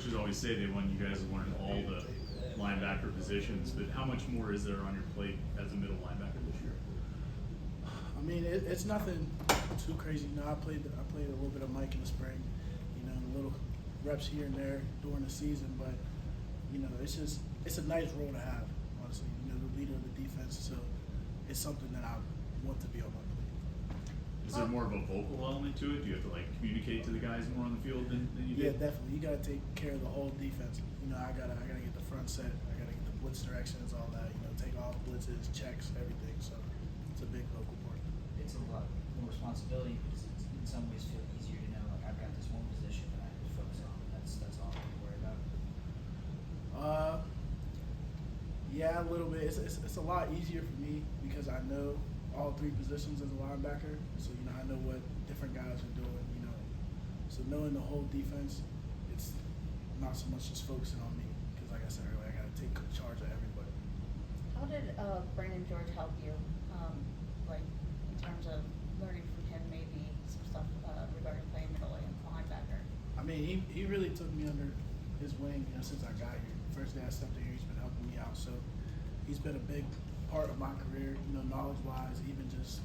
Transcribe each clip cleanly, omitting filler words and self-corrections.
coaches always say they want you guys to learn all the linebacker positions, but how much more is there on your plate as a middle linebacker this year? I mean, it's nothing too crazy. You know, I played a little bit of Mike in the spring, you know, little reps here and there during the season, but you know, it's a nice role to have, honestly. You know, the leader of the defense, so it's something that I want to be on my plate. Is there more of a vocal element to it? Do you have to like communicate to the guys more on the field than you do? Yeah, definitely. You gotta take care of the whole defense. You know, I gotta get the front set, I gotta get the blitz directions, all that. You know, take off blitzes, checks, everything. So it's a big vocal part. It's a lot more responsibility because it's in some ways feel easier to know like I've got this one position that I can focus on. That's all I can worry about. Yeah, a little bit. It's a lot easier for me because I know all three positions as a linebacker. So you know, I know what different guys are doing. You know, so knowing the whole defense, it's not so much just focusing on me because, like I said earlier, I got to take charge of everybody. How did Brandon George help you, like in terms of learning from him, maybe some stuff regarding playing middle and linebacker? I mean, he really took me under his wing, you know, since I got here. First day I stepped in here, he's been helping me out. So he's been a big part of my career, you know, knowledge-wise, even just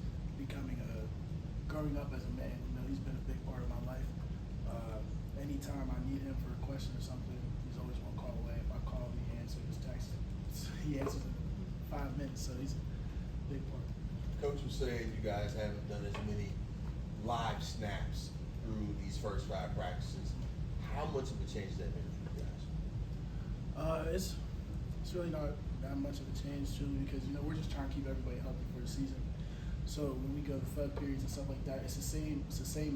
growing up as a man. You know, he's been a big part of my life. Anytime I need him for a question or something, he's always one call away. If I call, he answers his text. He answers in 5 minutes, so he's a big part. Coach was saying you guys haven't done as many live snaps through these first 5 practices. How much of a change has that been for you guys? It's really not that much of a change, truly, because you know we're just trying to keep everybody healthy for the season. So when we go to flood periods and stuff like that, it's the same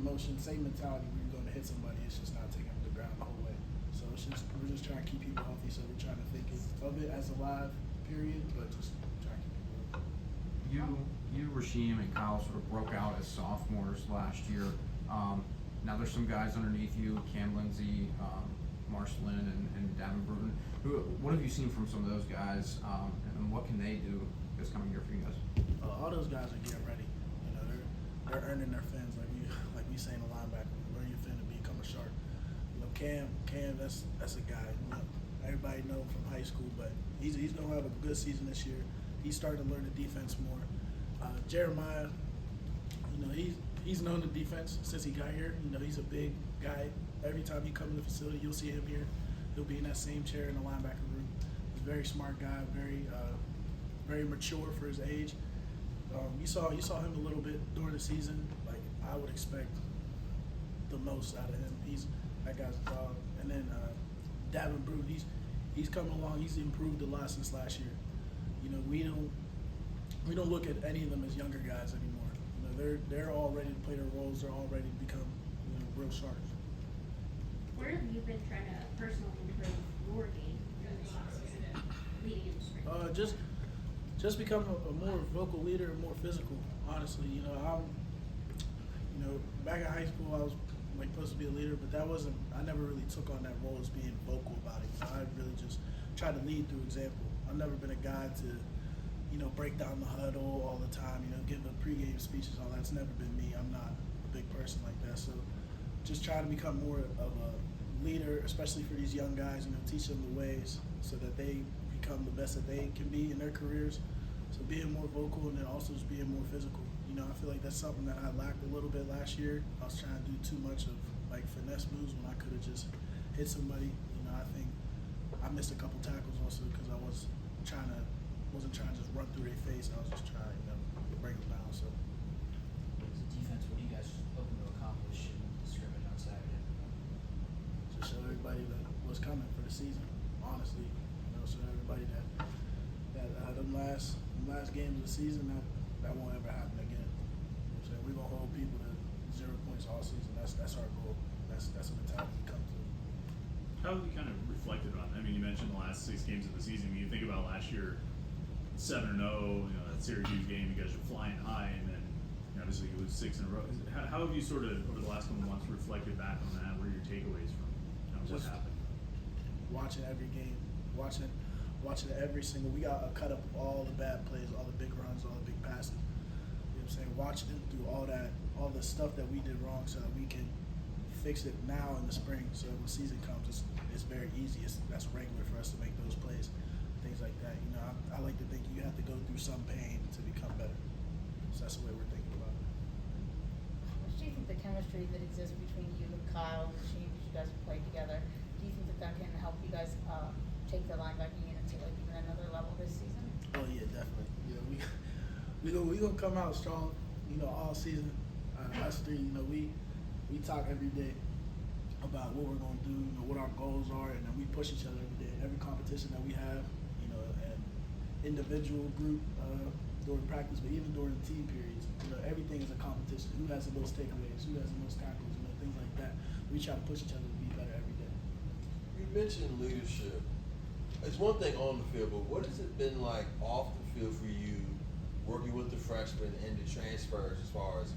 motion, same mentality. We're going to hit somebody. It's just not taking up the ground the whole way. So we're just trying to keep people healthy. So we're trying to think of it as a live period, but just trying to keep people healthy. You, Rasheem, and Kyle sort of broke out as sophomores last year. Now there's some guys underneath you, Cam Lindsey, Marcelin, and Davin Bruton. What have you seen from some of those guys, and what can they do this coming year for you guys? All those guys are getting ready. You know, they're earning their fins, like we say in the linebacker. Learn your fin to become a shark. You know, Cam, that's a guy. You know, everybody know from high school, but he's gonna have a good season this year. He's starting to learn the defense more. Jeremiah, you know, he's known the defense since he got here. You know, he's a big guy. Every time he comes to the facility, you'll see him here. He'll be in that same chair in the linebacker room. He's a very smart guy, very mature for his age. You saw him a little bit during the season. Like I would expect the most out of him. That guy's a dog. And then Davin Bruton, he's coming along. He's improved a lot since last year. You know, we don't look at any of them as younger guys anymore. You know, they're all ready to play their roles. They're all ready to become, you know, real sharks. Where have you been trying to personally improve your game during this offseason, leading into spring? Just become a more vocal leader and more physical. Honestly, you know, back in high school I was like supposed to be a leader, but I never really took on that role as being vocal about it. You know, I really just tried to lead through example. I've never been a guy to, you know, break down the huddle all the time. You know, give the pregame speeches, all that. It's never been me. I'm not a big person like that. So, just try to become more of a leader, especially for these young guys. You know, teach them the ways so that they become the best that they can be in their careers. So being more vocal and then also just being more physical. You know, I feel like that's something that I lacked a little bit last year. I was trying to do too much of like finesse moves when I could have just hit somebody. You know, I think I missed a couple tackles also because I wasn't trying to just run through their face. I was just trying, you know, to bring them down. So. As a defense, what are you guys hoping to accomplish in the scrimmage on Saturday? Just show everybody that what's coming for the season. Honestly, you know, show everybody that them last games of the season that won't ever happen again. You know what I'm saying? We're gonna hold people to 0 points all season. That's our goal. That's a mentality we come to. How have you kind of reflected on? I mean, you mentioned the last 6 games of the season. When you think about last year, 7-0, you know, that Syracuse game, you guys are flying high, and then obviously you lose 6 in a row. How have you sort of over the last couple of months reflected back on that? What are your takeaways from what happened? Watching every game, watching every single. We got a cut up of all the bad plays, all the big runs, all the big passes. You know what I'm saying? Watching them through all the stuff that we did wrong, so that we can fix it now in the spring, so when season comes, it's very easy. That's regular for us to make those plays, things like that. You know, I like to think you have to go through some pain to become better. So that's the way we're thinking about it. What do you think the chemistry that exists between you and Kyle and Shane, as you guys have played together, do you think that can help you guys take the linebacking unit to like even another level this season? Oh yeah, definitely. Yeah, we gonna come out strong. You know, all season. Us three, you know, we talk every day about what we're gonna do. You know, what our goals are, and then we push each other every day. Every competition that we have, you know, and individual, group, during practice, but even during the team periods, you know, everything is a competition. Who has the most takeaways? Who has the most tackles? You know, things like that. We try to push each other to be better every day. You mentioned leadership. It's one thing on the field, but what has it been like off the field for you, working with the freshmen and the transfers as far as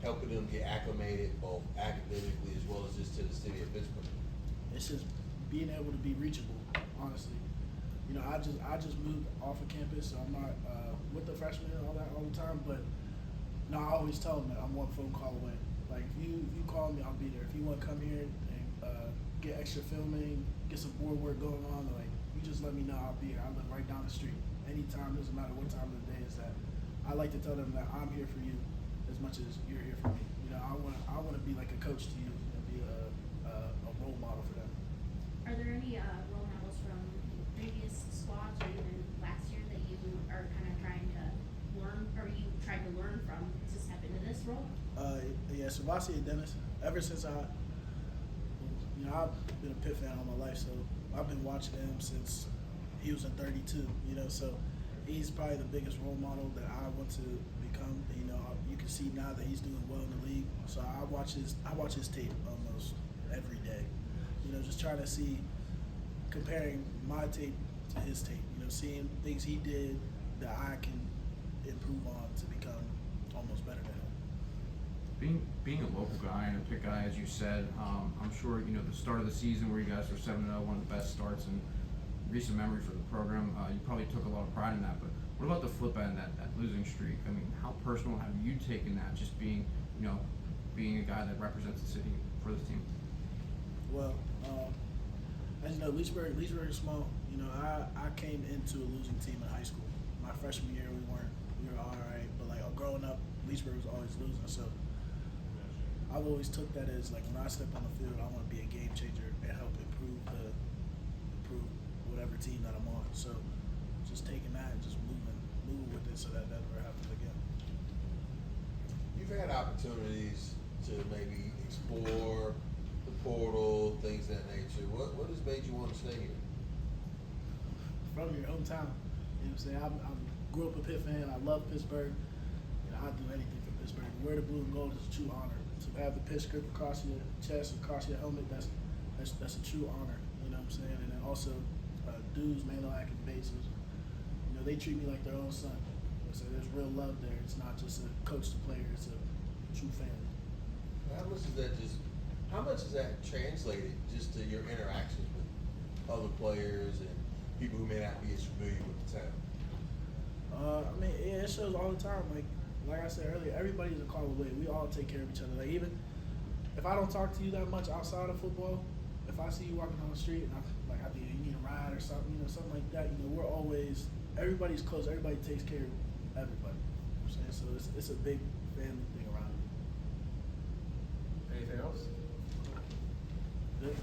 helping them get acclimated both academically as well as just to the city of Pittsburgh? It's just being able to be reachable, honestly. You know, I just moved off of campus, so I'm not with the freshmen and all the time. But no, I always tell them that I'm one phone call away. Like if you call me, I'll be there. If you want to come here and get extra filming, get some board work going on, like you just let me know, I'll be here. I live right down the street. Anytime, doesn't matter what time of the day is that. I like to tell them that I'm here for you as much as you're here for me. You know, I want to be like a coach to you and be a role model for them. Are there any role models from previous squads or even last year that you are kind of trying to learn, or you tried to learn from to step into this role? Yeah, Savasi and Dennis. Ever since I've been a Pitt fan all my life, so I've been watching him since he was in 32. You know, so he's probably the biggest role model that I want to become. You know, you can see now that he's doing well in the league. So I watch his tape almost every day. You know, just trying to see, comparing my tape to his tape. You know, seeing things he did that I can improve on to become almost better than him. Being a local guy and a Pitt guy, as you said, I'm sure you know the start of the season where you guys were 7-0, one of the best starts in recent memory for the program. You probably took a lot of pride in that, but what about the flip end, that losing streak? I mean, how personal have you taken that, just being a guy that represents the city for this team? Well, as you know, Leesburg is small. You know, I came into a losing team in high school. My freshman year, we were all right, but like growing up, Leesburg was always losing. So I've always took that as like when I step on the field, I want to be a game changer and help improve whatever team that I'm on. So just taking that and just moving with it so that never happens again. You've had opportunities to maybe explore the portal, things of that nature. What has made you want to stay here? From your hometown, you know what I'm saying? I grew up a Pitt fan. I love Pittsburgh. You know, I'd do anything for Pittsburgh. To wear the blue and gold is a true honor. To have the Pitt script across your chest, across your helmet, that's a true honor. You know what I'm saying? And then also, dudes, Manolac and Bases, you know, they treat me like their own son. So there's real love there. It's not just a coach to player, it's a true family. How much is that translated just to your interactions with other players and people who may not be as familiar with the town? I mean, yeah, it shows all the time. Like I said earlier, everybody's a call away. We all take care of each other. Like even if I don't talk to you that much outside of football, if I see you walking down the street and I think you need a ride or something, you know, something like that, you know, everybody's close. Everybody takes care of everybody. You know what I'm saying? So it's a big family thing around it. Anything else? Good.